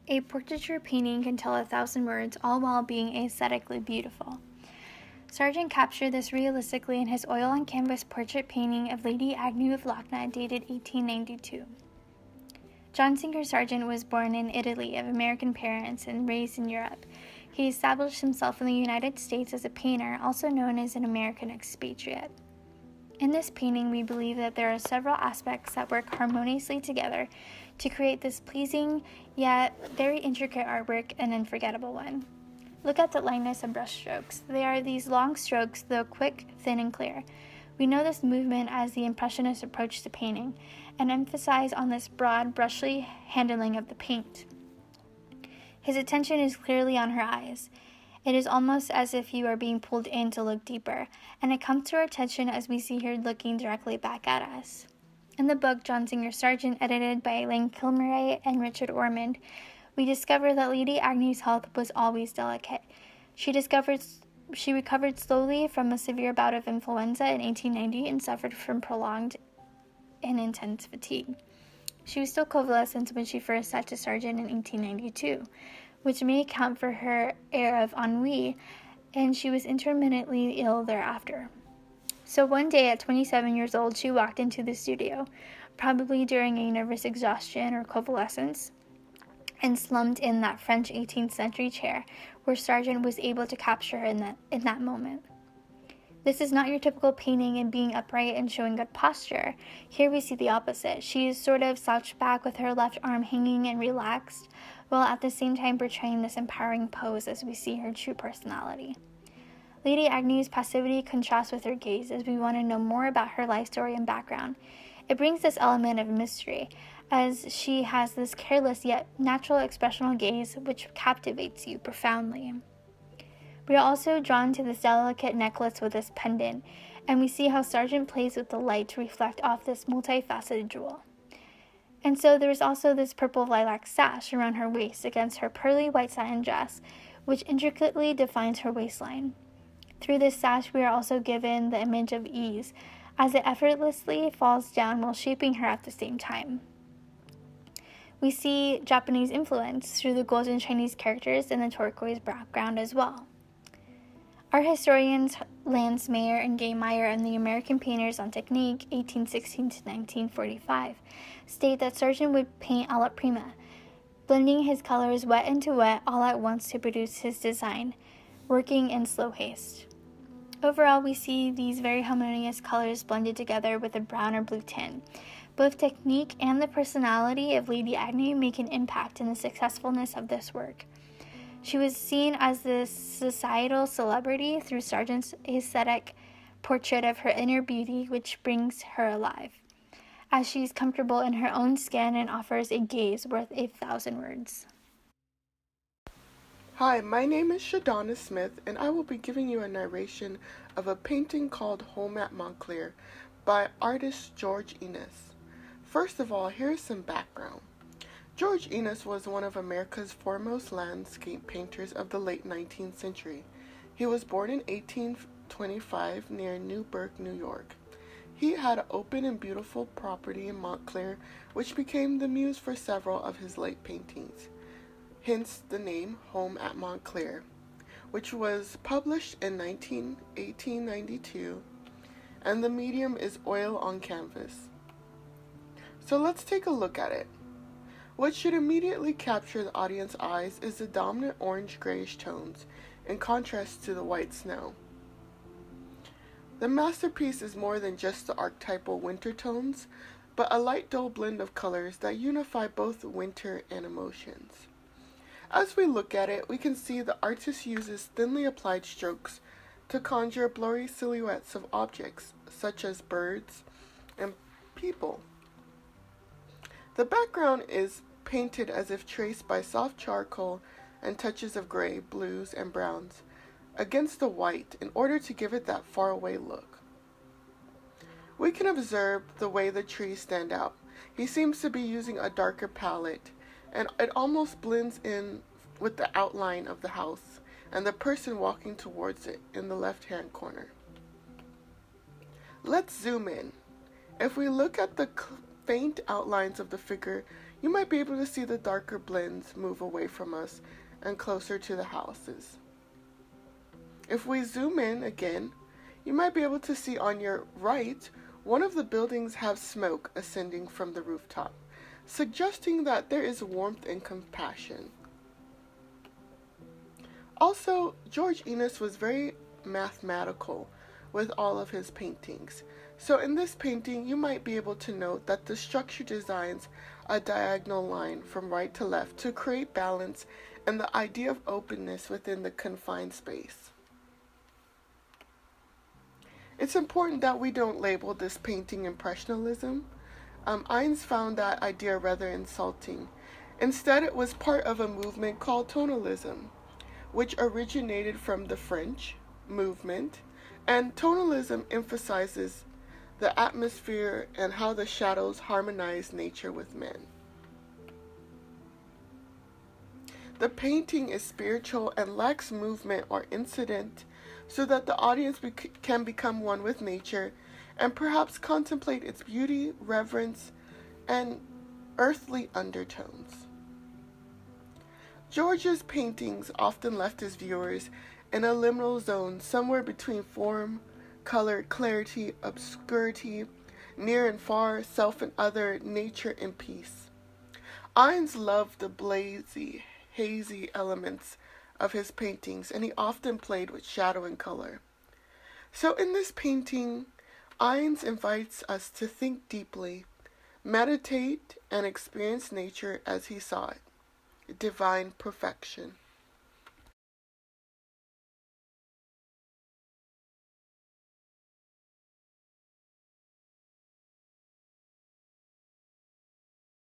A portraiture painting can tell 1,000 words, all while being aesthetically beautiful. Sargent captured this realistically in his oil-on-canvas portrait painting of Lady Agnew of Lochna, dated 1892. John Singer Sargent was born in Italy of American parents and raised in Europe. He established himself in the United States as a painter, also known as an American expatriate. In this painting, we believe that there are several aspects that work harmoniously together to create this pleasing yet very intricate artwork, an unforgettable one. Look at the lightness of brush strokes. They are these long strokes, though quick, thin, and clear. We know this movement as the Impressionist approach to painting, and emphasize on this broad, brushy handling of the paint. His attention is clearly on her eyes. It is almost as if you are being pulled in to look deeper, and it comes to our attention as we see her looking directly back at us. In the book John Singer Sargent, edited by Elaine Kilmray and Richard Ormond, we discover that Lady Agnew's health was always delicate. She recovered slowly from a severe bout of influenza in 1890 and suffered from prolonged and intense fatigue. She was still convalescent when she first sat to Sargent in 1892, which may account for her air of ennui, and she was intermittently ill thereafter. So one day at 27 years old, she walked into the studio, probably during a nervous exhaustion or convalescence, and slumped in that French 18th century chair, where Sargent was able to capture her in that moment. This is not your typical painting in being upright and showing good posture. Here we see the opposite. She is sort of slouched back with her left arm hanging and relaxed, while at the same time portraying this empowering pose as we see her true personality. Lady Agnew's passivity contrasts with her gaze as we want to know more about her life story and background. It brings this element of mystery, as she has this careless yet natural expressional gaze which captivates you profoundly. We are also drawn to this delicate necklace with this pendant, and we see how Sargent plays with the light to reflect off this multifaceted jewel. And so there is also this purple lilac sash around her waist against her pearly white satin dress, which intricately defines her waistline. Through this sash, we are also given the image of ease, as it effortlessly falls down while shaping her at the same time. We see Japanese influence through the golden Chinese characters and the turquoise background as well. Art historians Lance Mayer and Gay Meyer and the American Painters on Technique, 1816 to 1945, state that Sargent would paint alla prima, blending his colors wet into wet all at once to produce his design, working in slow haste. Overall, we see these very harmonious colors blended together with a brown or blue tint. Both technique and the personality of Lady Agnew make an impact in the successfulness of this work. She was seen as this societal celebrity through Sargent's aesthetic portrait of her inner beauty, which brings her alive, as she is comfortable in her own skin and offers a gaze worth 1,000 words. Hi, my name is Shadonna Smith, and I will be giving you a narration of a painting called Home at Montclair by artist George Enos. First of all, here's some background. George Enos was one of America's foremost landscape painters of the late 19th century. He was born in 1825 near Newburgh, New York. He had an open and beautiful property in Montclair, which became the muse for several of his late paintings. Hence the name Home at Montclair, which was published in 1892, and the medium is oil on canvas. So let's take a look at it. What should immediately capture the audience's eyes is the dominant orange-grayish tones, in contrast to the white snow. The masterpiece is more than just the archetypal winter tones, but a light dull blend of colors that unify both winter and emotions. As we look at it, we can see the artist uses thinly applied strokes to conjure blurry silhouettes of objects, such as birds and people. The background is painted as if traced by soft charcoal and touches of gray, blues, and browns against the white in order to give it that faraway look. We can observe the way the trees stand out. He seems to be using a darker palette, and it almost blends in with the outline of the house and the person walking towards it in the left-hand corner. Let's zoom in. If we look at the faint outlines of the figure, you might be able to see the darker blends move away from us and closer to the houses. If we zoom in again, you might be able to see on your right, one of the buildings have smoke ascending from the rooftop, suggesting that there is warmth and compassion. Also, George Enos was very mathematical with all of his paintings. So in this painting, you might be able to note that the structure designs a diagonal line from right to left to create balance and the idea of openness within the confined space. It's important that we don't label this painting impressionism. Ines found that idea rather insulting. Instead, it was part of a movement called tonalism, which originated from the French movement, and tonalism emphasizes the atmosphere and how the shadows harmonize nature with men. The painting is spiritual and lacks movement or incident, so that the audience can become one with nature and perhaps contemplate its beauty, reverence, and earthly undertones. George's paintings often left his viewers in a liminal zone somewhere between form, color, clarity, obscurity, near and far, self and other, nature and peace. Ines loved the blazy, hazy elements of his paintings, and he often played with shadow and color. So in this painting, Ines invites us to think deeply, meditate, and experience nature as he saw it, divine perfection.